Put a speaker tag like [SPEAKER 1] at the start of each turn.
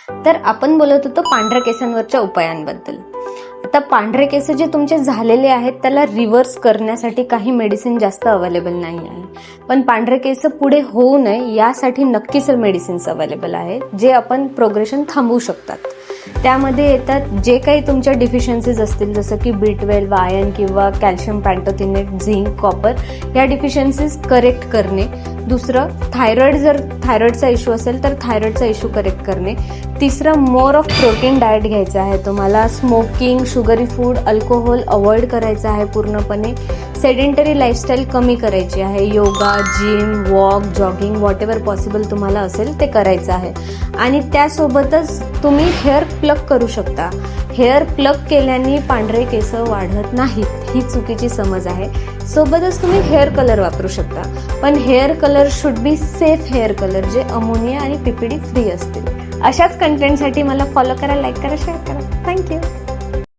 [SPEAKER 1] तर आपण बोलत होतो पांढऱ्या केसांवरच्या उपायांबद्दल. आता पांढरे केस जे तुमचे झालेले आहेत त्याला रिव्हर्स करण्यासाठी काही मेडिसिन जास्त अवेलेबल नाही आहे, पण पांढरे केस पुढे होऊ नये यासाठी नक्कीच मेडिसिन्स अवेलेबल आहेत जे आपण प्रोग्रेशन थांबवू शकतात. त्यामध्ये येतात जे काही तुमच्या डिफिशियन्सीज असतील, जसं की B12, आयर्न किंवा कॅल्शियम पॅन्टोथिनेट, झिंक, कॉपर या डिफिशियन्सीज करेक्ट करणे. दुसरं थायरॉइड, जर थायरॉइडचा इश्यू असेल तर थायरॉइडचा इश्यू करेक्ट करणे. तिसरं मोर ऑफ प्रोटीन डाएट घ्यायचं आहे तुम्हाला. Smoking, sugary food, alcohol avoid करायचं आहे पूर्णपणे. सेडेंटरी लाईफस्टाईल कमी करायची आहे. Yoga, gym, walk, jogging what ever possible तुम्हाला असेल ते करायचं आहे. आणि त्यासोबतच तुम्ही हेअर प्लग करू शकता. हेअर प्लग केल्याने पांढरे केस वाढत नाहीत ही चुकीची समज आहे. सोबतच तुम्ही हेअर कलर वापरू शकता, पण hair colour should be safe hair colour जे अमोनिया आणि PPD फ्री असतील. अशाच कंटेंटसाठी मला फॉलो करा, लाईक करा, शेअर करा. थँक्यू.